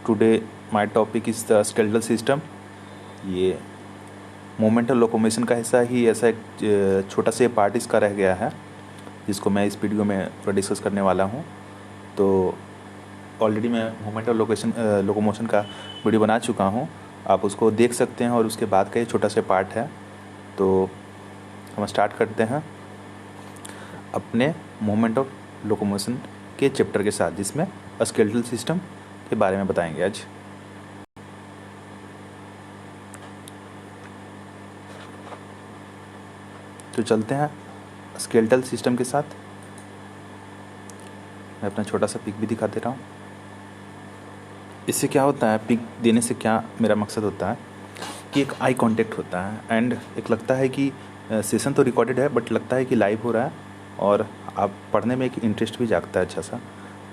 Today my topic is the skeletal system. ये movement और locomotion का हिस्सा ही ऐसा एक छोटा सा पार्ट इसका रह गया है जिसको मैं इस वीडियो में थोड़ा डिस्कस करने वाला हूँ। तो ऑलरेडी मैं मूवमेंट और लोकोमोशन का वीडियो बना चुका हूँ, आप उसको देख सकते हैं और उसके बाद का ये छोटा सा पार्ट है। तो हम स्टार्ट करते हैं अपने मूवमेंट और लोकोमोशन के चैप्टर के साथ, जिसमें स्केलेटल सिस्टम के बारे में बताएंगे आज। तो चलते हैं स्केलेटल सिस्टम के साथ। मैं अपना छोटा सा पिक भी दिखा दे रहा हूँ। इससे क्या होता है, पिक देने से क्या मेरा मकसद होता है कि एक आई कांटेक्ट होता है एंड एक लगता है कि सेशन तो रिकॉर्डेड है बट लगता है कि लाइव हो रहा है और आप पढ़ने में एक इंटरेस्ट भी जागता है अच्छा सा।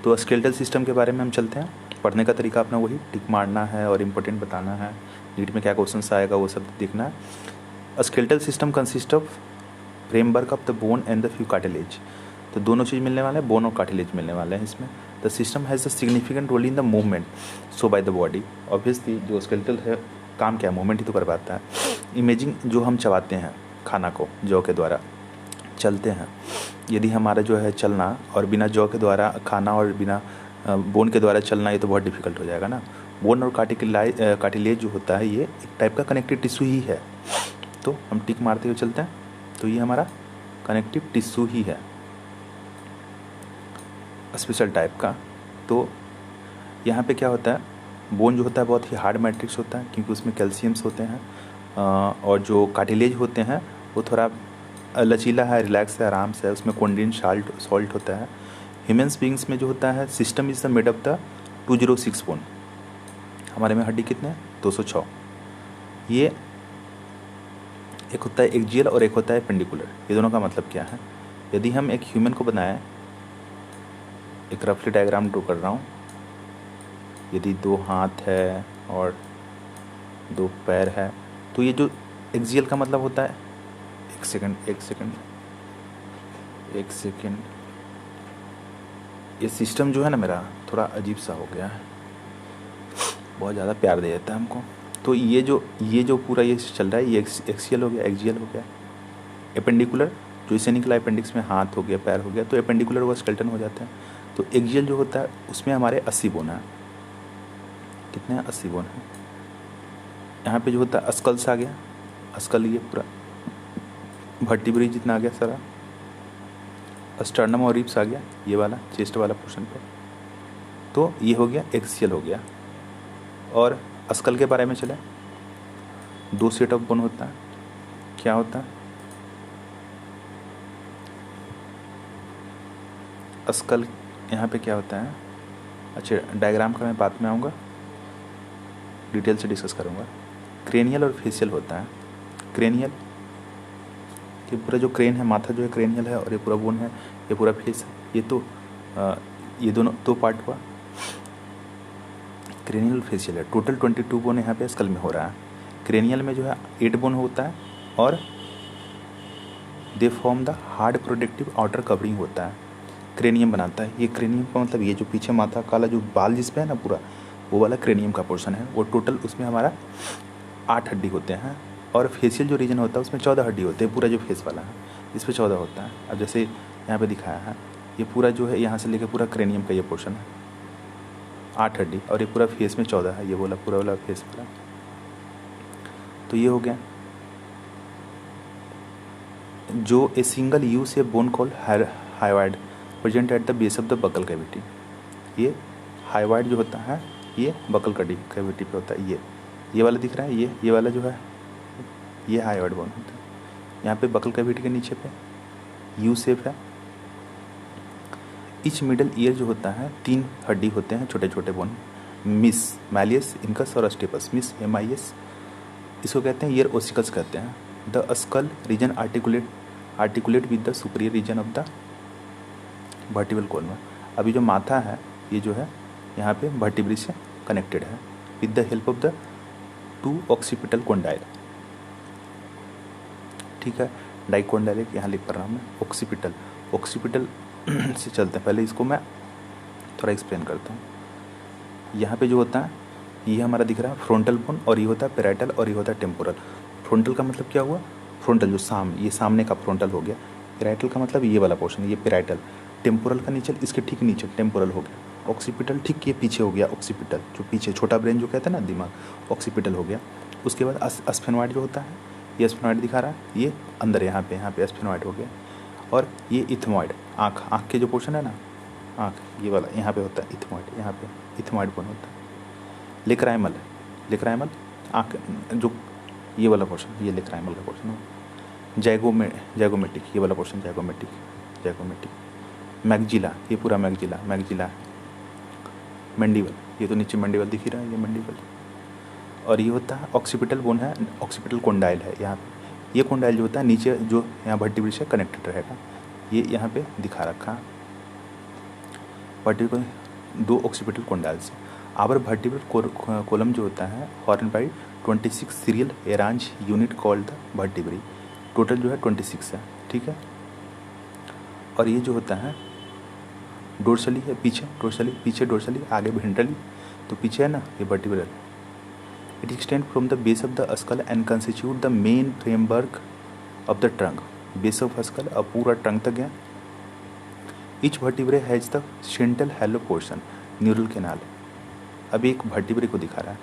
तो स्केलेटल सिस्टम के बारे में हम चलते हैं। पढ़ने का तरीका अपना वही टिक मारना है और इम्पोर्टेंट बताना है, नीट में क्या क्वेश्चन आएगा वो सब देखना है। Skeletal system consist of framework of the bone and the few cartilage. तो दोनों चीज़ मिलने वाले हैं, बोन और कार्टिलेज मिलने वाले हैं इसमें। The system has the significant role in the movement so by the body. Obviously जो स्केलेटल है काम क्या है, मूवमेंट ही तो कर पाता है। इमेजिंग, जो हम चबाते हैं खाना को जौ के द्वारा, चलते हैं, यदि हमारा जो है चलना और बिना जौ के द्वारा खाना और बिना बोन के द्वारा चलना, ये तो बहुत डिफिकल्ट हो जाएगा ना। बोन और कार्टिलेज जो होता है ये एक टाइप का कनेक्टिव टिश्यू ही है। तो हम टिक मारते हुए चलते हैं, तो ये हमारा कनेक्टिव टिश्यू ही है स्पेशल टाइप का। तो यहाँ पे क्या होता है, बोन जो होता है बहुत ही हार्ड मैट्रिक्स होता है क्योंकि उसमें कैल्शियम्स होते हैं, और जो कार्टिलेज होते हैं वो थोड़ा लचीला है, रिलैक्स है, आराम से है, उसमें कोंडिन सॉल्ट होता है। ह्यूमन्स बींग्स में जो होता है system is the made of the 206 bone. हमारे में हड्डी कितने हैं, 206। ये एक होता है एक्जियल और एक होता है पेंडिकुलर। ये दोनों का मतलब क्या है, यदि हम एक ह्यूमन को बनाएं, एक रफली डायग्राम ड्रॉ कर रहा हूँ, यदि 2 हाथ है और 2 पैर है, तो ये जो एक्जियल का मतलब होता है, एक सेकंड, ये सिस्टम जो है ना मेरा थोड़ा अजीब सा हो गया है, बहुत ज़्यादा प्यार दे देता है हमको। तो ये जो पूरा ये चल रहा है, ये एक्सियल हो गया, एक्जियल हो गया। एपेंडिकुलर जो इसे निकला, अपेंडिक्स में हाथ हो गया, पैर हो गया, तो एपेंडिकुलर वो स्केलेटन हो जाता है। तो एक्जियल जो होता है उसमें हमारे 80 बोन है। कितने हैं, 80 बोन है। यहाँ पे जो होता है स्कल्स आ गया, स्कल ये पूरा वर्टिब्रे जितना आ गया सारा, स्टर्नम और रिब्स आ गया, ये वाला चेस्ट वाला पोर्शन पे। तो ये हो गया एक्सियल हो गया। और स्कल के बारे में चले, 2 सेट ऑफ बोन होता है। क्या होता है, स्कल यहाँ पे क्या होता है, अच्छा डायग्राम का मैं बाद में आऊँगा, डिटेल से डिस्कस करूँगा। क्रेनियल और फेशियल होता है। क्रेनियल ये पूरा जो क्रेन है, माथा जो है क्रेनियल है, और ये पूरा बोन है, ये पूरा फेस है। ये तो ये दोनों 2 पार्ट हुआ, क्रेनियल और फेशियल है। टोटल 22 बोन यहाँ पे स्कल में हो रहा है। क्रेनियल में जो है 8 बोन होता है और they form the hard protective outer covering होता है, क्रेनियम बनाता है। ये क्रेनियम का मतलब ये जो पीछे माथा काला जो बाल जिस पे है ना पूरा, वो वाला क्रेनियम का पोर्शन है। वो टोटल उसमें हमारा 8 हड्डी होते हैं, और फेशियल जो रीजन होता है उसमें 14 हड्डी होते हैं। पूरा जो फेस वाला है इस पर 14 होता है। अब जैसे यहाँ पे दिखाया है, ये पूरा जो है यहाँ से लेकर पूरा क्रेनियम का ये पोर्शन है, 8 हड्डी, और ये पूरा फेस में 14 है, ये बोला पूरा वाला फेस वाला। तो ये हो गया जो ए सिंगल यू से bone call hyoid present at the base of the buccal cavity. ये हाइवाइड जो होता है ये बकल कैविटी पे होता है। ये वाला दिख रहा है, ये वाला जो है ये हाइवाइड बोन होता है। यहाँ पे बकल कैविटी के नीचे पे यू शेप है। इच मिडल ईयर जो होता है 3 हड्डी होते हैं, छोटे छोटे बोन, मिस, मैलियस, इनकस और स्टेपस। मिस MIS इसको कहते हैं, ईयर ओसिकल्स कहते हैं। The skull region articulate with the superior region of the vertebral column. अभी जो माथा है ये जो है यहाँ पे वर्टिब्रे से कनेक्टेड है with the help of the 2 occipital condyle. ठीक है, डाइकोंडाइलिक यहाँ लिख पा रहा हूँ मैं, ऑक्सीपिटल से चलते हैं। पहले इसको मैं थोड़ा एक्सप्लेन करता हूँ। यहाँ पे जो होता है ये हमारा दिख रहा है फ्रंटल बोन, और ये होता है पैराइटल, और ये होता है टेम्पोरल। फ्रंटल का मतलब क्या हुआ, फ्रंटल जो ये सामने का फ्रंटल हो गया। पैराइटल का मतलब ये वाला पोर्शन, ये पैराइटल। टेम्पोरल का नीचे, इसके ठीक नीचे टेम्पोरल हो गया। ऑक्सीपिटल ठीक ये पीछे हो गया, ऑक्सीपिटल जो पीछे छोटा ब्रेन जो कहते हैं ना दिमाग, ऑक्सीपिटल हो गया। उसके बाद स्फेनॉइड जो होता है, ये स्फेनॉइड दिखा रहा है, ये अंदर यहाँ पे स्फेनॉइड हो गया। और ये इथमॉइड, आँख के जो पोर्शन है ना, आँख ये वाला यहाँ पे होता है इथमॉइड, यहाँ पे इथमॉइड बोन होता है। लेक्राइमल आँख जो ये वाला पोर्शन, ये लेक्राइमल का पोर्शन हो। जैगोमेटिक ये वाला पोर्शन, जैगोमेटिक। मैगजिला, ये पूरा मैगजिला। मैंडिबल, ये तो नीचे मैंडिबल दिख ही रहा है, ये मैंडिबल। और ये होता है ऑक्सीपिटल बोन है, ऑक्सीपिटल कोंडाइल है यहाँ पे। ये कोंडाइल जो होता है नीचे जो यहाँ वर्टिब्रा से कनेक्टेड रहेगा, ये यहाँ पे दिखा रखा है। Vertebral 2 occipital condyles. Our vertebral column जो होता है formed by 26 serial arrange unit called the vertebrae. Total जो है 26 है, ठीक है। और ये जो होता है डोर्सली है, पीछे डोर्सली, आगे वेंट्रली। तो पीछे है ना ये vertebral. It extend from the base of the skull and constitute the main framework of the trunk. Base of skull अब पूरा ट्रंक तक गया। Each vertebrae has the central hello portion, neural canal. अभी एक वर्टिब्रे को दिखा रहा है,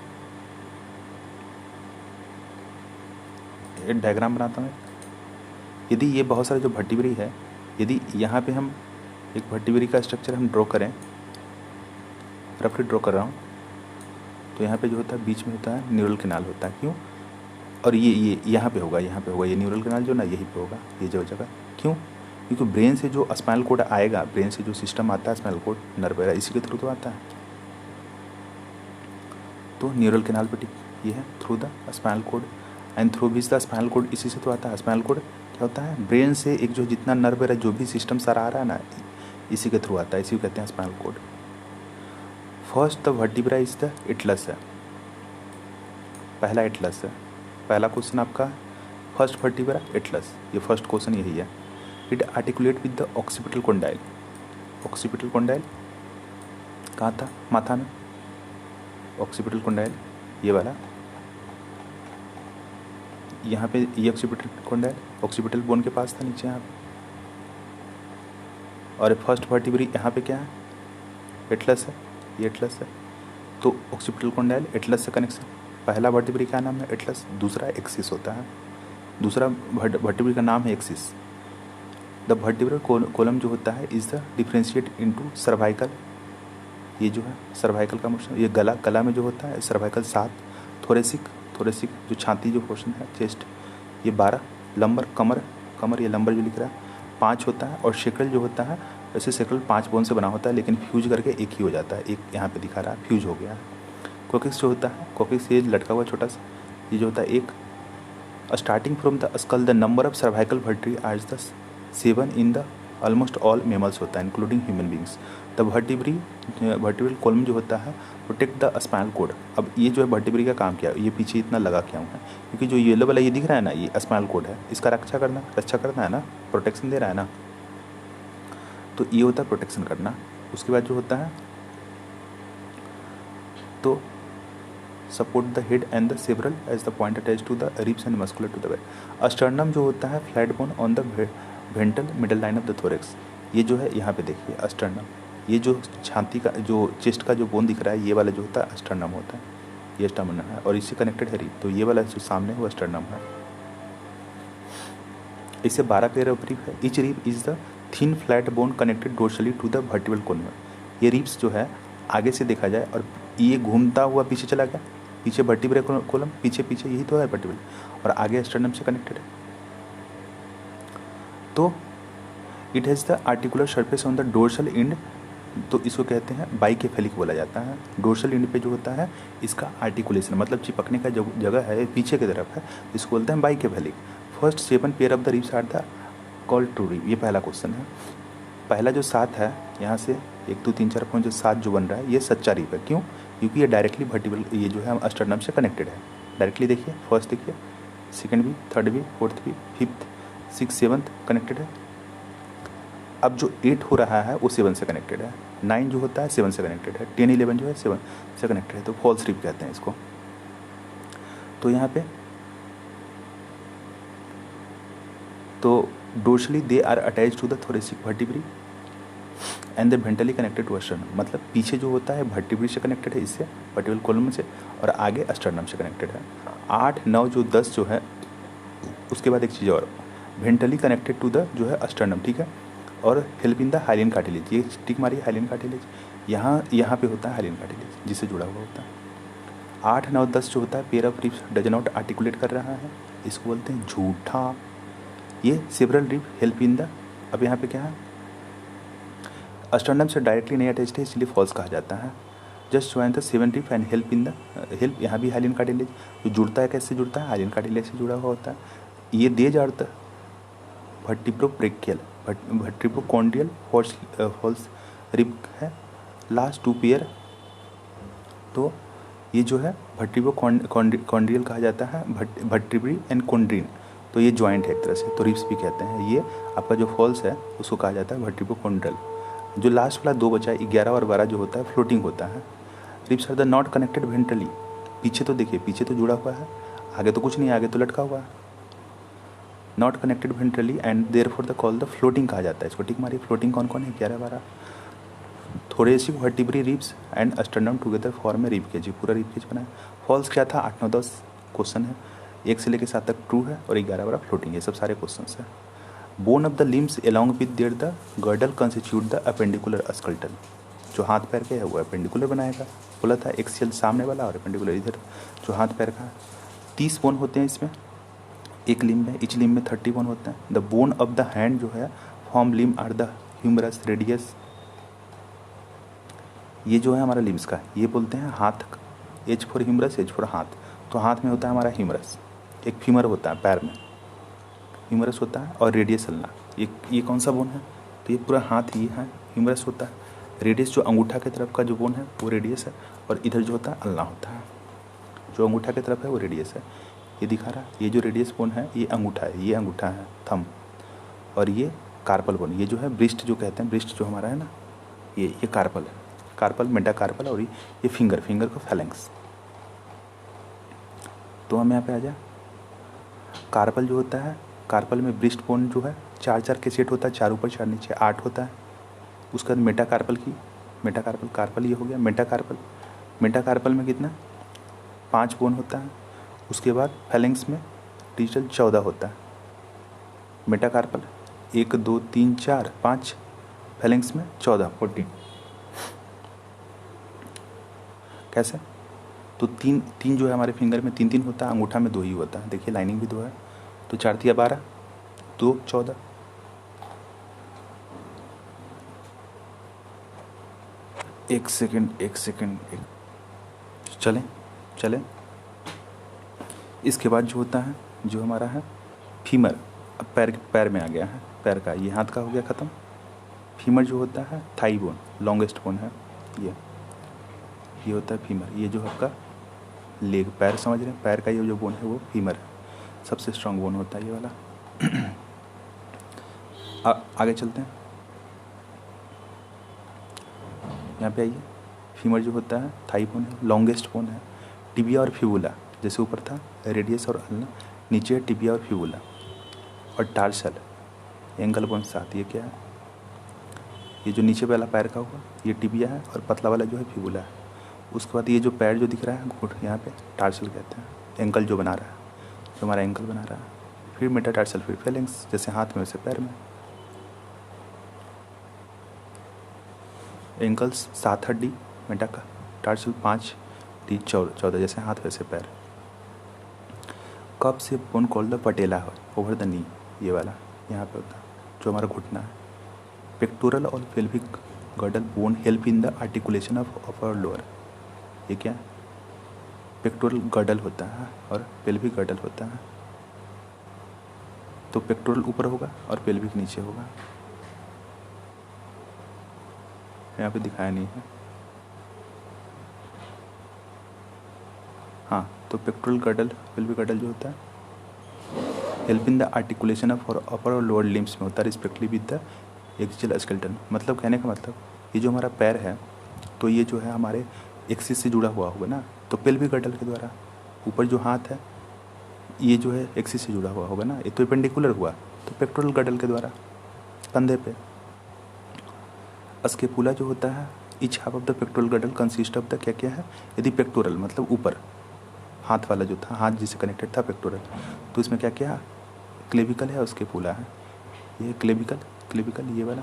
एक डायग्राम बनाता हूँ। यदि ये बहुत सारे जो वर्टिब्रे है, यदि यहाँ पे हम एक वर्टिब्रे का स्ट्रक्चर हम ड्रॉ करें, रफली ड्रॉ कर रहा हूँ, तो यहाँ पे जो होता है बीच में होता है न्यूरल कैनाल होता है। क्यों? और ये यहाँ पे होगा, ये न्यूरल कैनाल जो ना यहीं पे होगा, ये जो जगह। क्यों? क्योंकि ब्रेन से जो स्पाइनल कोड आएगा, ब्रेन से जो सिस्टम आता है स्पाइनल कोड, नर्व वगैरह, इसी के थ्रू तो आता है। तो न्यूरल कैनाल पे ये है through the spinal cord and through which the spinal cord, इसी से तो आता है। स्पाइनल कोड क्या होता है, ब्रेन से एक जो जितना नर्व वगैरह जो भी सिस्टम सारा आ रहा है ना, इसी के थ्रू आता है, इसी को कहते हैं spinal cord. First the vertebra is the Atlas है, पहला एटलस है। पहला क्वेश्चन आपका फर्स्ट वर्टिब्रा एटलस, ये फर्स्ट क्वेश्चन यही है। It articulate with the occipital condyle. Occipital condyle कहाँ था, माथा में। ऑक्सीपिटल कोंडाइल ये वाला, यहाँ पे ये ऑक्सीपिटल कोंडाइल ऑक्सीपिटल बोन के पास था नीचे यहाँ पे। और फर्स्ट वर्टिब्री यहाँ पे क्या है, एटलस है, ये एटलस है। तो ऑक्सीपिटल कोंडाइल एटलस से कनेक्शन। पहला वर्टिब्री का नाम है एटलस, दूसरा एक्सिस होता है। दूसरा वर्टिब्री का नाम है एक्सिस। द वर्टिब्रल कॉलम जो होता है is the differentiate into cervical, ये जो है सर्वाइकल का मोशन। ये गला में जो होता है सर्वाइकल 7, थोरेसिक जो छाती जो पोर्शन है चेस्ट ये 12, लंबर कमर ये लंबर जो लिख रहा है 5 होता है। और शेकल जो होता है, वैसे शेकल 5 बोन से बना होता है, लेकिन फ्यूज करके एक ही हो जाता है। एक यहाँ पे दिखा रहा है फ्यूज हो गया। कोकिक्स जो होता है, कोकिक्स ये लटका हुआ छोटा सा, ये जो होता है एक। Starting from the skull the number of cervical vertebrae as the 7 in the almost all mammals होता है including human beings. The vertebral column जो होता है प्रोटेक्ट द स्पाइनल कोड। अब ये जो है वर्टिब्री का काम क्या है, ये पीछे इतना लगा क्या हुआ है, क्योंकि जो येलो वाला ये दिख रहा है ना, ये स्पाइनल कोड है, इसका रक्षा करना है ना, प्रोटेक्शन दे रहा है ना। तो ये होता है प्रोटेक्शन करना। उसके बाद जो होता है तो support the head and the several as the point attach to the ribs and muscular to the back. Sternum जो होता है flat bone on the ventral middle line of the thorax. ये जो है यहाँ पे देखिए स्टर्नम, ये जो छाती का जो चेस्ट का जो बोन दिख रहा है, ये वाला जो होता है स्टर्नम होता है, ये स्टर्नम है। और इससे कनेक्टेड है रिब, तो ये वाला जो सामने वो स्टर्नम है। इससे 12 पेयर ऑफ रिब है। Each rib is the thin flat bone connected dorsally to the vertebral column. ये रिब्स जो है आगे से देखा जाए और ये घूमता हुआ पीछे चला गया, पीछे वर्टिब्रल कॉलम पीछे यही तो है वर्टिब्रल, और आगे स्टर्नम से कनेक्टेड है। तो it has the articular surface on the dorsal and, तो इसको कहते हैं बाइकेफेलिक बोला जाता है। डोर्सल एंड पे जो होता है इसका आर्टिकुलेशन मतलब चिपकने का जो जगह है पीछे की तरफ है, इसको बोलते हैं bicephalic. First 7 pair of the ribs are the called true rib. ये पहला क्वेश्चन है। पहला जो 7 है यहाँ से 1 2 3 4 5 जो 7 जो बन रहा है ये सच्चा रिब है। क्यों? क्योंकि ये डायरेक्टली वर्टिब्रल ये जो है स्टर्नम से कनेक्टेड है। डायरेक्टली देखिए, फर्स्ट देखिए, सेकंड भी, थर्ड भी, फोर्थ भी, फिफ्थ, 6th 7th कनेक्टेड है। अब जो 8 हो रहा है वो 7 से कनेक्टेड है, 9 जो होता है 7 से कनेक्टेड है, 10 11 जो है 7 से कनेक्टेड है, तो फॉल्स रिप कहते हैं इसको। तो यहाँ पे तो dorsally they are attach to the thoracic vertebrae and the ventrally connected to a sternum, मतलब पीछे जो होता है वर्टिब्री से कनेक्टेड है, इससे वर्टिब्रल कॉलम से, और आगे अस्टर्नम से कनेक्टेड है। 8 9 जो 10 जो है, उसके बाद एक चीज़ और, वेंट्रली कनेक्टेड टू द जो है अस्टर्नम, ठीक है, और हेल्प इन द हाइलियन कार्टिलेज, ये टिक मारिए हाइलियन कार्टिलेज, यहाँ पे होता है हाइलियन कार्टिलेज जिससे जुड़ा हुआ होता है। 8 9 10 जो होता है pair of ribs does not articulate कर रहा है, इसको बोलते हैं झूठा। ये several rib help in the, अब यहाँ पे क्या है, अस्टर्नम से डायरेक्टली नहीं अटैच्ड है इसलिए फॉल्स कहा जाता है। Just join the 7 rib end help in the help, यहाँ भी हाइलियन कार्टिलेज जो जुड़ता है, कैसे जुड़ता है, हाइलियन कार्टिलेज से जुड़ा हुआ होता है। ये दे जाता वर्टिब्रोब्रेकियल वर्टिब्रोकॉन्ड्रियल फॉल्स रिब है, लास्ट 2 पेयर। तो ये जो है वर्टिब्रोकॉन्ड्रियल कहा जाता है, वर्टिब्री एंड कॉन्ड्रीन, तो ये जॉइंट है एक तरह से, तो रिब्स भी कहते हैं। ये आपका जो फॉल्स है उसको कहा जाता है वर्टिब्रोकॉन्ड्रियल। जो लास्ट वाला 2 बचा है 11 और 12 जो होता है फ्लोटिंग होता है। Ribs are the not connected ventrally, पीछे तो देखिए पीछे तो जुड़ा हुआ है, आगे तो कुछ नहीं, आगे तो लटका हुआ है, not connected ventrally and therefore the call the floating कहा जाता है इसको, टिक मारिए। फ्लोटिंग कौन कौन है, 11 12, thoracic vertebrae ribs and a sternum together form में रिब केज, पूरा रिब केज बना है। फॉल्स क्या था, 8 9 10 क्वेश्चन है, 1 से लेकर 7 तक ट्रू है और 11 12 फ्लोटिंग, ये सब सारे क्वेश्चन है। Bone of the limbs along with their the girdle constitute the appendicular skeleton, जो हाथ पैर के है वो अपेंडिकुलर बनाएगा, बोला था एक्सियल सामने वाला और अपेंडिकुलर इधर जो हाथ पैर का। 30 बोन होते हैं इसमें एक लिम्ब में, इच लिम्ब में 30 बोन होते हैं। The bone of the hand जो है form limb are the humerus radius, ये जो है हमारा लिम्स का, ये बोलते हैं हाथ, H for humerus, H for हाथ, तो हाथ में होता है हमारा ह्यूमरस, एक फीमर होता है पैर में, ह्यूमरस होता है, और रेडियस अल्ना, ये कौन सा बोन है, तो ये पूरा हाथ ही है ह्यूमरस होता है। रेडियस जो अंगूठा की तरफ का जो बोन है वो रेडियस है, और इधर जो होता है अल्ना होता है, जो अंगूठा की तरफ है वो रेडियस है। ये दिखा रहा है, ये जो रेडियस बोन है ये अंगूठा है, ये अंगूठा है थंब, और ये कार्पल बोन, ये जो है ब्रिस्ट जो कहते हैं, ब्रिस्ट जो हमारा है ना, ये कार्पल है, कार्पल मेटा कार्पल, और ये फिंगर को फैलेंक्स। तो हम यहाँ पे आ जाए, कार्पल जो होता है, कार्पल में ब्रिस्ट बोन जो है 4 के सेट होता है, 4 ऊपर 4 नीचे 8 होता है। उसके बाद मेटाकार्पल कार्पल ये हो गया मेटाकार्पल में कितना 5 बोन होता है। उसके बाद फैलेंक्स में डिजिटल 14 होता है। मेटाकार्पल 1 2 3 4 5, फैलेंक्स में 14 14। कैसे, तो तीन जो है हमारे फिंगर में 3 होता है, अंगूठा में 2 ही होता है, देखिए लाइनिंग भी 2 है, तो 4 3 12 2 14। एक सेकंड चलें। इसके बाद जो होता है, जो हमारा है फीमर, अब पैर में आ गया है, पैर का ये हाथ का हो गया ख़त्म। फीमर जो होता है थाई बोन, लॉन्गेस्ट बोन है ये होता है फीमर। ये जो आपका लेग, पैर समझ रहे हैं, पैर का ये जो बोन है वो फीमर है, सबसे स्ट्रांग बोन होता है ये वाला। आगे चलते हैं, यहाँ पे आइए। फीमर जो होता है थाई बोन है, लॉन्गेस्ट बोन है। टिबिया और फिबुला, जैसे ऊपर था रेडियस और अल्ना, नीचे है टिबिया और फिबुला। और टार्सल एंगल बोन साथ, ये क्या है, ये जो नीचे वाला पैर का होगा ये टिबिया है, और पतला वाला जो है फिबुला है। उसके बाद ये जो पैर जो दिख रहा है घुट, यहाँ पे टार्सल कहते हैं, एंकल जो बना रहा है, जो हमारा एंकल बना रहा है। फिर मेटाटार्सल, फिर फेलेंक्स, जैसे हाथ में वैसे पैर में। एंकल्स 7 हड्डी, मेटाटार्सल 5, डी 14, जैसे हाथ वैसे पैर। कब से bone called the patella over the knee, ये वाला यहाँ पे होता है जो हमारा घुटना है। पेक्टोरल और pelvic girdle bone help in the articulation of upper lower, ये क्या है, पेक्टोरल गर्डल होता है और पेल्विक गर्डल होता है। तो पेक्टोरल ऊपर होगा और पेल्विक नीचे होगा, यहाँ पे दिखाया नहीं है। हाँ, तो पेक्टोरल गर्डल पेल्विक गर्डल जो होता है help in the articulation of upper और लोअर लिम्स में होता है, respectively with the axial skeleton, मतलब कहने का मतलब ये जो हमारा पैर है तो ये जो है हमारे एक्सिस से जुड़ा हुआ होगा ना, तो पेल्विक गर्डल के द्वारा। ऊपर जो हाथ है ये जो है एक्सिस से जुड़ा हुआ होगा ना, ये तो पेंडिकुलर हुआ, तो पेक्टोरल गर्डल के द्वारा कंधे पे। स्केपुला जो होता है, each half of the pectoral girdle consist of the क्या क्या है, यदि पेक्टोरल मतलब ऊपर हाथ वाला जो था, हाथ जिससे कनेक्टेड था पेक्टोरल, तो इसमें क्या क्या क्लेविकल है और स्केपुला है। ये क्लेविकल ये वाला,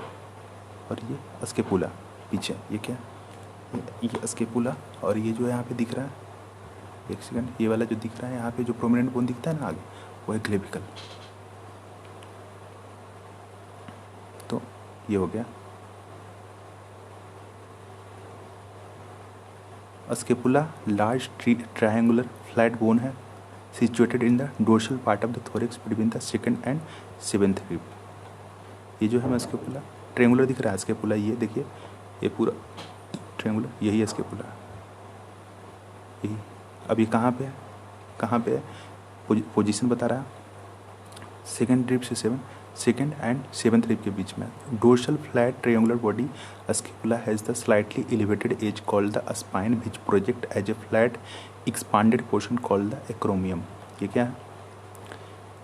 और ये स्केपुला पीछे, ये क्या, ये स्केपुला, और ये जो है यहाँ पे दिख रहा है, एक सेकंड, ये वाला जो दिख रहा है यहाँ पे जो प्रोमिनेंट बोन दिखता है ना आगे, वो है क्लेविकल। तो ये हो गया। Scapula large triangular flat bone है, situated in the dorsal part of the thorax between the second and seventh rib. ये जो है स्केपुला ट्रायंगुलर दिख रहा है, स्केपुला ये देखिए, ये पूरा ट्रायंगुलर, यही है स्केपुला, यही। अब ये कहाँ पे है, कहाँ पे है, पोजीशन बता रहा है, सेकंड रिब से सेकंड एंड सेवंथ रिब के बीच में। Dorsal flat triangular body scapula has the slightly elevated edge called the spine which project as a flat expanded portion called the acromion. ये क्या है,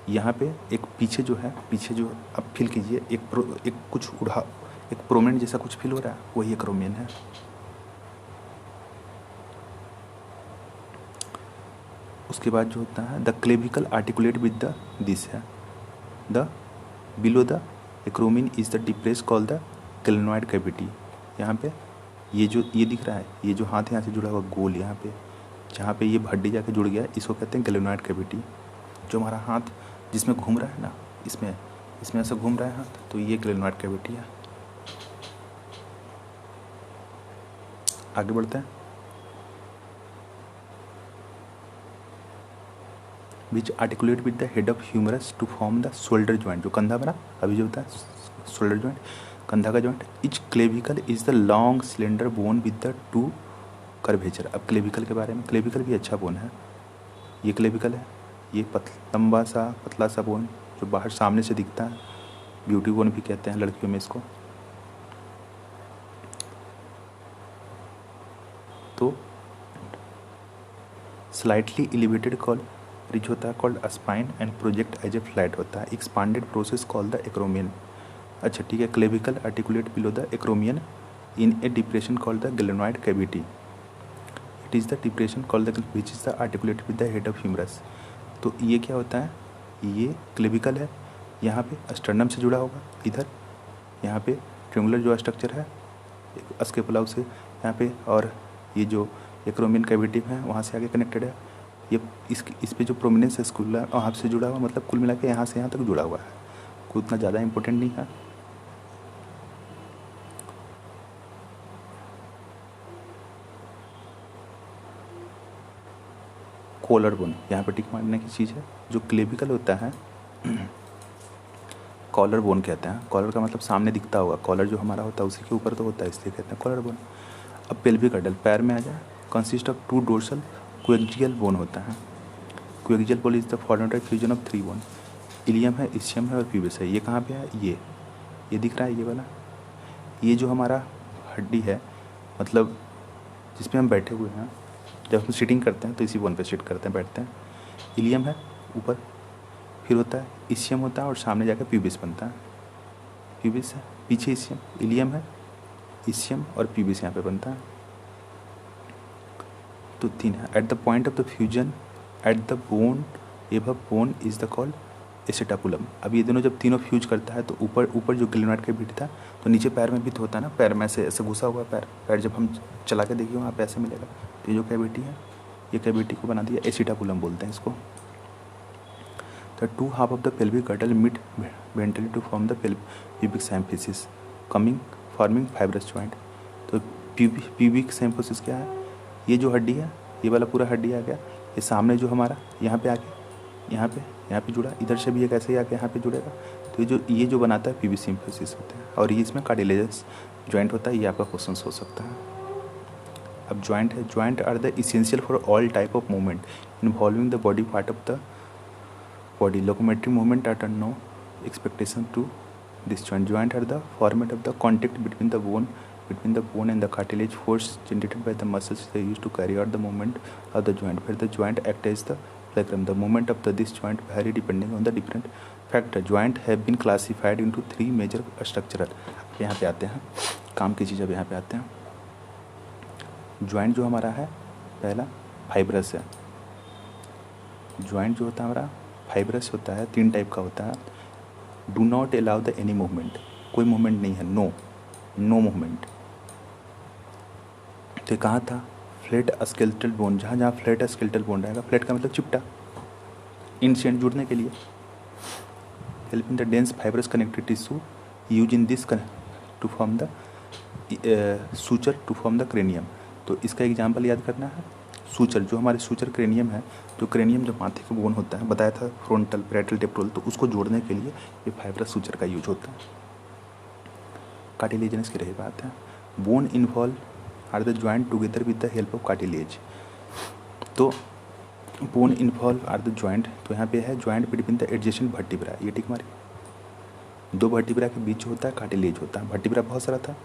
यहाँ पे एक पीछे जो है, पीछे जो अब फील कीजिए, एक कुछ उड़ा, एक प्रोमिनेंट जैसा कुछ फील हो रहा है, वही एक्रोमियन है। उसके बाद जो होता है the clavicle articulate with the this है, the below the acromion is the depress called the glenoid cavity. यहाँ पे ये जो ये दिख रहा है, ये जो हाथ यहाँ से जुड़ा हुआ गोल, यहाँ पे जहाँ पे ये हड्डी जाके जुड़ गया, इसको कहते हैं क्लेनोइड कैविटी। जो हमारा हाथ जिसमें घूम रहा है ना, इसमें ऐसा घूम रहा है हाथ, तो ये क्लेनोइड कैविटी है। आगे बढ़ते हैं। Which articulate with the head of humerus to form the shoulder joint, जो कंधा बना अभी जो होता है शोल्डर जॉइंट, कंधा का joint. Etch clavicle is the long cylinder bone with the two curvature. अब क्लेविकल के बारे में, क्लेविकल भी अच्छा बोन है, ये क्लेविकल है, ये लंबा सा पतला सा बोन जो बाहर सामने से दिखता है, ब्यूटी बोन भी कहते हैं लड़कियों में इसको। तो स्लाइटली एलिवेटेड कॉल रिच होता है called spine and project as a flat होता है, expanded process called the acromion. अच्छा ठीक है, clavicle articulate below the acromion in a depression called the glenoid cavity. It is the depression called the which is the articulate with the head of humerus. तो ये क्या होता है, ये clavicle है, यहाँ पे स्टर्नम से जुड़ा होगा, इधर यहाँ पे ट्रायंगुलर जो स्ट्रक्चर है स्केपुला से यहाँ पे, और ये जो एक्रोमियन कैविटी है वहाँ से आगे कनेक्टेड है। ये इस पे जो प्रोमिनेंस है स्कूल वहाँ से जुड़ा हुआ, मतलब कुल मिला के यहाँ से यहाँ तक जुड़ा हुआ है, कोई उतना ज़्यादा इंपॉर्टेंट नहीं है। कॉलर बोन, यहाँ पे टिक मारने की चीज़ है। जो क्लेविकल होता है कॉलर बोन कहते हैं, कॉलर का मतलब सामने दिखता होगा, कॉलर जो हमारा होता है उसी के ऊपर तो होता है, इसलिए कहते हैं कॉलर बोन। अब पेल्विक गर्डल पैर में आ जाए, consist of two dorsal coaxial bone होता है। Coaxial bone is the formatted fusion of 3 bone, ilium है, इस्चियम है और प्यूबिस है। ये कहाँ पे है, ये दिख रहा है, ये वाला, ये जो हमारा हड्डी है, मतलब जिसमें हम बैठे हुए हैं, जब हम सीटिंग करते हैं तो इसी बोन पे सीट करते हैं, बैठते हैं। इलियम है ऊपर, फिर होता है इस्चियम होता है, और सामने जाकर प्यूबिस बनता है। प्यूबिस है पीछे, इस्चियम, इलियम है, इस्चियम और प्यूबिस यहाँ पे बनता है। तो 3 है। At the point of the fusion at the bone above bone is the called acetabulum. अब ये दोनों जब तीनों फ्यूज करता है तो ऊपर जो ग्लेनोइड कैविटी था, तो नीचे पैर में भी तो होता है ना, पैर में ऐसे घुसा हुआ पैर जब हम चला के देखिए वहाँ पे ऐसे मिलेगा। तो ये जो कैविटी है, ये कैविटी को बना दिया एसिटापुलम बोलते हैं इसको। The two half of the pelvic girdle meet ventrally to form the pubic symphysis coming forming fibrous joint. तो प्यूबिक सिम्फिसिस क्या है, ये जो हड्डी है, ये वाला पूरा हड्डी आ गया, ये सामने जो हमारा यहाँ पे आके यहाँ पे जुड़ा, इधर से भी एक ऐसे ही आके यहाँ पे जुड़ेगा। तो ये जो बनाता है प्यूबिक सिम्फिसिस होता है, और ये इसमें कार्टिलेजस जॉइंट होता है। ये आपका क्वेश्चन हो सकता है। अब जॉइंट है, joint are the essential for all type of movement involving the body part of the body. Locomotory movement are no expectation to this joint are the format of the contact between the bone and the cartilage force generated by the muscles they use to carry out the movement of the joint फिर the joint act as the fulcrum. The movement of this joint vary depending on the different factor. Joint have been classified into 3 major structural. यहाँ पे आते हैं काम की चीज़, अब यहाँ पे आते हैं जॉइंट जो हमारा है पहला फाइब्रस है। जॉइंट जो होता है हमारा फाइब्रस होता है, 3 टाइप का होता है। Do not allow the any movement, कोई मूवमेंट नहीं है, नो मूवमेंट। तो कहाँ था फ्लैट स्केलेटल बोन, जहाँ जहाँ फ्लैट स्केलेटल बोन रहेगा, फ्लैट का मतलब चिपटा, इंसेंट जुड़ने के लिए। Help in the dense fibrous connective tissue use in this to form the suture to form the cranium. तो इसका एग्जाम्पल याद करना है, सूचर जो हमारे सूचर क्रेनियम है, तो क्रेनियम जो माथे का बोन होता है, बताया था फ्रंटल पैरेटल टेम्पोरल, तो उसको जोड़ने के लिए ये फाइब्रस सूचर का यूज होता है। कार्टिलेजनस की रही बात है। Bone involve are the joint together with the help of cartilage. तो bone involve are the joint, तो यहाँ पे है joint between the adjacent vertebra, ये टिक मारी। 2 वर्टिब्रा के बीच होता है कार्टिलेज होता है। वर्टिब्रा बहुत सारा था,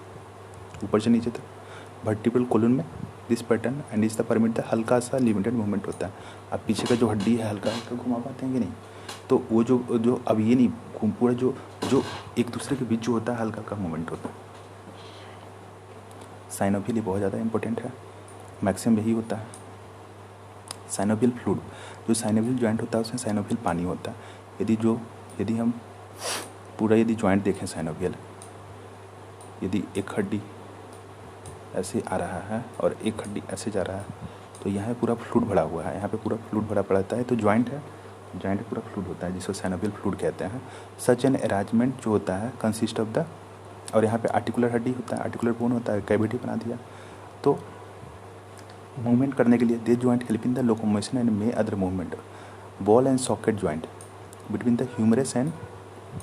ऊपर से नीचे तक वर्टिब्रल कॉलम में दिस पैटर्न एंड इस द परमिट द हल्का सा लिमिटेड मूवमेंट होता है। अब पीछे का जो हड्डी है हल्का हल्का घुमा पाते हैं कि नहीं, तो वो जो अब ये नहीं पूरा जो एक दूसरे के बीच जो होता है हल्का हल्का मूवमेंट होता है। साइनोवियल बहुत ज़्यादा इंपॉर्टेंट है, मैक्सिमम यही होता है। साइनोवियल फ्लूइड, जो साइनोवियल जॉइंट होता है उसमें साइनोवियल पानी होता है। यदि हम पूरा जॉइंट देखें साइनोवियल, यदि एक हड्डी ऐसे आ रहा है और एक हड्डी ऐसे जा रहा है, तो यहाँ पूरा फ्लूइड भरा हुआ है, यहाँ पे पूरा फ्लूइड भरा पड़ता है, तो जॉइंट है, जॉइंट पूरा फ्लूइड होता है जिसको साइनोवियल फ्लूइड कहते हैं। सच एन अरेंजमेंट जो होता है कंसिस्ट ऑफ द, और यहाँ पे आर्टिकुलर हड्डी होता है, आर्टिकुलर बोन होता है, कैविटी बना दिया। तो मूवमेंट करने के लिए the joint help in the locomotion and may other movement. Ball and socket joint between the humerus and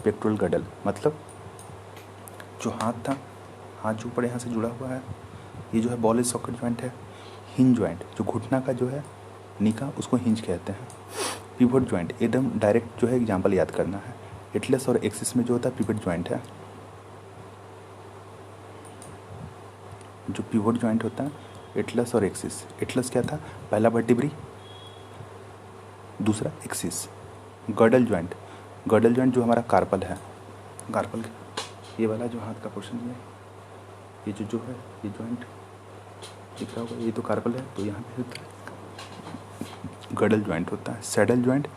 pectoral girdle, मतलब जो हाथ था, हाथ जो ऊपर यहाँ से जुड़ा हुआ है, ये जो है बॉल एंड सॉकेट जॉइंट है। हिंज जॉइंट जो घुटना का जो है नीका, उसको हिंज कहते हैं। पिवट जॉइंट एकदम डायरेक्ट जो है एग्जाम्पल याद करना है, एटलस और एक्सिस में जो होता है पिवट जॉइंट है। जो पिवट जॉइंट होता है एटलस और एक्सिस, एटलस क्या था, पहला वर्टिब्री, दूसरा एक्सिस। गडल जॉइंट जो हमारा कार्पल है, कार्पल ये वाला जो हाथ का पोर्शन है, ये जो है ये जॉइंट दिख रहा होगा, ये तो कार्पल है, तो यहाँ पे होता है गडल जॉइंट होता है। सैडल जॉइंट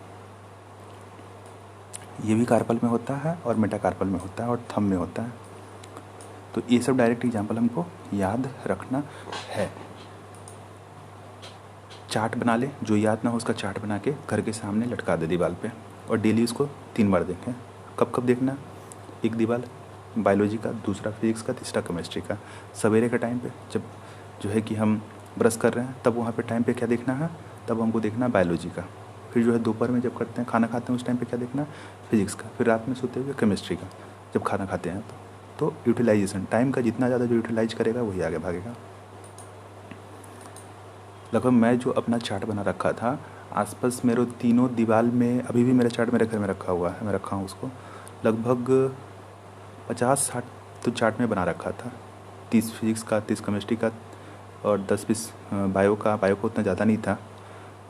ये भी कार्पल में होता है और मेटाकार्पल में होता है और थंब में होता है। तो ये सब डायरेक्ट एग्जाम्पल हमको याद रखना है। चार्ट बना ले, जो याद ना हो उसका चार्ट बना के घर के सामने लटका दे दीवार पे, और डेली उसको 3 बार देखें। कब कब देखना, एक दीवार बायोलॉजी का, दूसरा फिजिक्स का, तीसरा केमिस्ट्री का। सवेरे के टाइम पे जब जो है कि हम ब्रश कर रहे हैं, तब वहाँ पे टाइम पे क्या देखना है, तब हमको देखना बायोलॉजी का। फिर जो है दोपहर में जब करते हैं, खाना खाते हैं, उस टाइम पे क्या देखना, फिजिक्स का। फिर रात में सोते हुए केमिस्ट्री का, जब खाना खाते हैं तो यूटिलाइजेशन टाइम का जितना ज़्यादा जो यूटिलाइज करेगा वही आगे भागेगा। लगभग मैं जो अपना चार्ट बना रखा था, आसपास मेरे तीनों दीवार में, अभी भी मेरा चार्ट मेरे घर में रखा हुआ है, मैं रखा हूँ उसको, लगभग 50-60 तो चार्ट में बना रखा था। 30 फिजिक्स का, 30 केमिस्ट्री का और 10-20 बायो का। बायो को उतना ज़्यादा नहीं था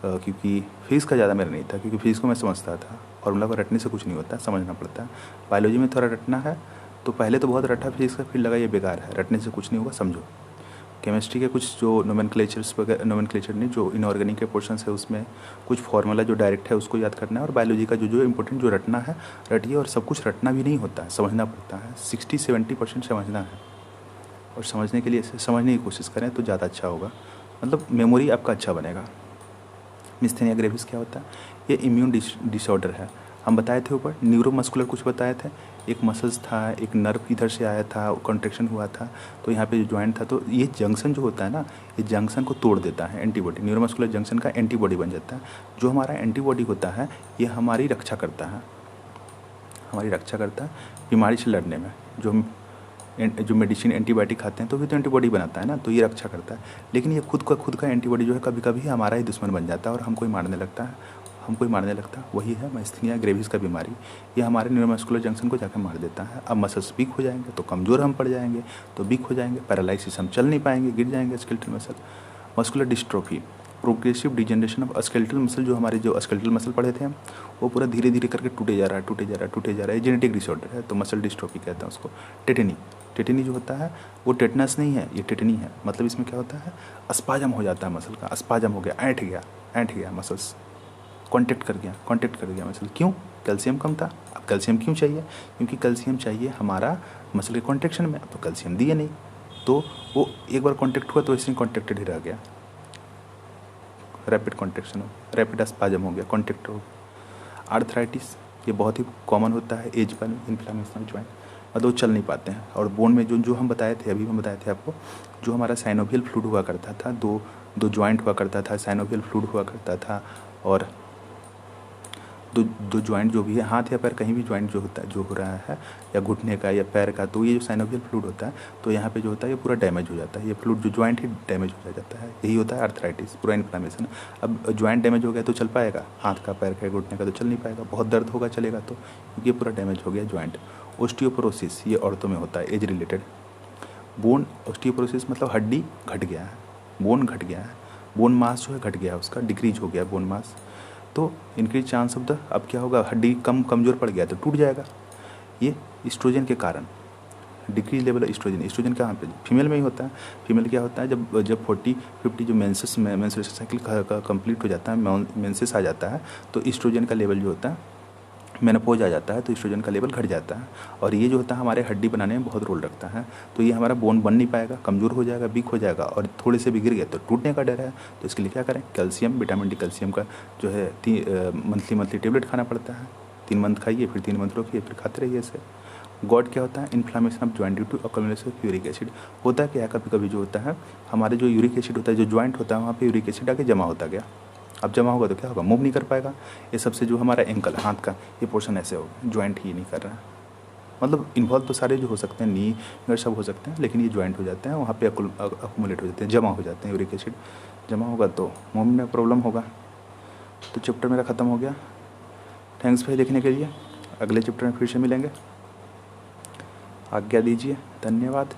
क्योंकि फिजिक्स का ज़्यादा मेरा नहीं था, क्योंकि फिजिक्स को मैं समझता था, फॉर्मूला को रटने से कुछ नहीं होता, समझना पड़ता है। बायोलॉजी में थोड़ा रटना है, तो पहले तो बहुत रटा फिजिक्स का, फिर लगा ये बेकार है, रटने से कुछ नहीं होगा, समझो। केमिस्ट्री के कुछ जो नोमेनक्लेचर्स वगैरह, नोमेनक्लेचर नहीं, जो इनऑर्गेनिक के पोर्शन है उसमें कुछ फार्मूला जो डायरेक्ट है उसको याद करना है। और बायोलॉजी का जो इंपॉर्टेंट जो रटना है रटिए, और सब कुछ रटना भी नहीं होता है, समझना पड़ता है। 60-70% समझना है, और समझने के लिए समझने की कोशिश करें तो ज़्यादा अच्छा होगा, मतलब मेमोरी आपका अच्छा बनेगा। मिस्थेनिया ग्रेविस क्या होता है, ये इम्यून डिसऑर्डर है। हम बताए थे ऊपर, न्यूरोमस्कुलर कुछ बताए थे, एक मसल्स था, एक नर्व इधर से आया था, कॉन्ट्रैक्शन हुआ था, तो यहाँ पे जो जॉइंट था, तो ये जंक्शन जो होता है ना, ये जंक्शन को तोड़ देता है एंटीबॉडी, न्यूरोमस्कुलर जंक्शन का एंटीबॉडी बन जाता है। जो हमारा एंटीबॉडी होता है ये हमारी रक्षा करता है, हमारी रक्षा करता है बीमारी से लड़ने में। जो मेडिसिन एंटीबायोटिक खाते हैं तो भी तो एंटीबॉडी बनाता है ना, तो ये रक्षा करता है। लेकिन ये खुद का एंटीबॉडी जो है कभी कभी हमारा ही दुश्मन बन जाता है और हमको ही मारने लगता है, हमको ही मारने लगता है, वही है माइस्थेनिया ग्रेविस का बीमारी। ये हमारे न्यूरोमस्कुलर जंक्शन को जाकर मार देता है। अब मसल्स वीक हो जाएंगे तो कमज़ोर हम पड़ जाएंगे, तो वीक हो जाएंगे, पैरालिसिस, हम चल नहीं पाएंगे, गिर जाएंगे skeletal muscle. Muscular dystrophy, progressive degeneration of skeletal muscle, जो हमारे जो स्केलेटल मसल पढ़े थे हम, वो पूरा धीरे धीरे करके टूटे जा रहा है, टूटे जा रहा है, टूटे जा रहा है। जेनेटिक डिसऑर्डर है, तो मसल डिस्ट्रोफी कहते हैं उसको। टेटनी, टेटनी जो होता है वो टेटनस नहीं है, ये टेटनी है। मतलब इसमें क्या होता है, स्पाजम हो जाता है मसल का, स्पाजम हो गया, ऐंठ गया मसल्स, कॉन्टेक्ट कर गया मसल। क्यों? कैल्शियम कम था। अब कैल्शियम क्यों चाहिए? क्योंकि कैल्शियम चाहिए हमारा मसल के कॉन्ट्रेक्शन में। अब तो कैल्शियम दिए नहीं, तो वो एक बार कॉन्टेक्ट हुआ तो ऐसे ही कॉन्टेक्टेड ही रह गया, रैपिड कॉन्ट्रेक्शन हो, रैपिड स्पाजम हो गया, कॉन्टेक्ट हो। आर्थराइटिस, ये बहुत ही कॉमन होता है एज पर, इन्फ्लामेशन जॉइंट, मतलब वो चल नहीं पाते हैं। और बोन में जो हम बताए थे, अभी हम बताए थे आपको, जो हमारा साइनोवियल फ्लूइड हुआ करता था, दो जॉइंट हुआ करता था, साइनोवियल फ्लूइड हुआ करता था, और दो जॉइंट जो भी है, हाथ या पैर कहीं भी जॉइंट जो होता है, जो हो रहा है, या घुटने का या पैर का, तो ये जो साइनोवियल फ्लूइड होता है, तो यहाँ पे जो होता है ये पूरा डैमेज हो जाता है, ये फ्लूइड जो जॉइंट ही डैमेज हो जाता है। यही होता है आर्थराइटिस, पूरा इन्फ्लामेशन। अब जॉइंट डैमेज हो गया तो चल पाएगा, हाथ का, पैर का, घुटने का तो चल नहीं पाएगा, बहुत दर्द होगा चलेगा तो, क्योंकि ये पूरा डैमेज हो गया जॉइंट। ओस्टियोपोरोसिस, ये औरतों में होता है, एज रिलेटेड। बोन ओस्टियोपोरोसिस मतलब हड्डी घट गया है, बोन घट गया है, बोन मास जो है घट गया है, उसका डिक्रीज हो गया बोन मास, तो इंक्रीज चांस ऑफ द, अब क्या होगा, हड्डी कमज़ोर पड़ गया तो टूट जाएगा। ये इस्ट्रोजन के कारण, डिक्रीज लेवल इस्ट्रोजन कहाँ पे, फीमेल में ही होता है। फीमेल क्या होता है, जब 40-50 जो मेंस्ट्रुएशन साइकिल का कंप्लीट हो जाता है, मेंसेस आ जाता है, तो इस्ट्रोजन का लेवल जो होता है, मेनोपॉज आ जाता है, तो इस्ट्रोजन का लेवल घट जाता है। और ये जो होता है हमारे हड्डी बनाने में बहुत रोल रखता है। तो ये हमारा बोन बन नहीं पाएगा, कमज़ोर हो जाएगा, वीक हो जाएगा, और थोड़े से भी गिर गया तो टूटने का डर है। तो इसके लिए क्या करें, कैल्शियम, विटामिन डी, कैल्शियम का जो है मंथली टेबलेट खाना पड़ता है। 3 मंथ खाइए, फिर 3 मंथ रोकिए, फिर खाते रहिए इसे। गॉड क्या होता है, inflammation of joint due to accumulation of uric acid. होता क्या है, कभी कभी जो होता है हमारे जो यूरिक एसिड होता है, जो जॉइंट होता है वहाँ पे यूरिक एसिड आके जमा होता गया। अब जमा होगा तो क्या होगा, मूव नहीं कर पाएगा। ये सबसे जो हमारा एंकल, हाथ का ये पोर्शन ऐसे होगा, जॉइंट ही नहीं कर रहा है। मतलब इन्वॉल्व तो सारे जो हो सकते हैं, नी वगैरह सब हो सकते हैं, लेकिन ये जॉइंट हो जाते हैं, वहाँ पे अकुमुलेट हो जाते हैं, जमा हो जाते हैं। यूरिक एसिड जमा होगा तो मूवमेंट में प्रॉब्लम होगा। तो चैप्टर मेरा ख़त्म हो गया। थैंक्स भाई देखने के लिए। अगले चैप्टर में फिर से मिलेंगे। आज्ञा दीजिए, धन्यवाद।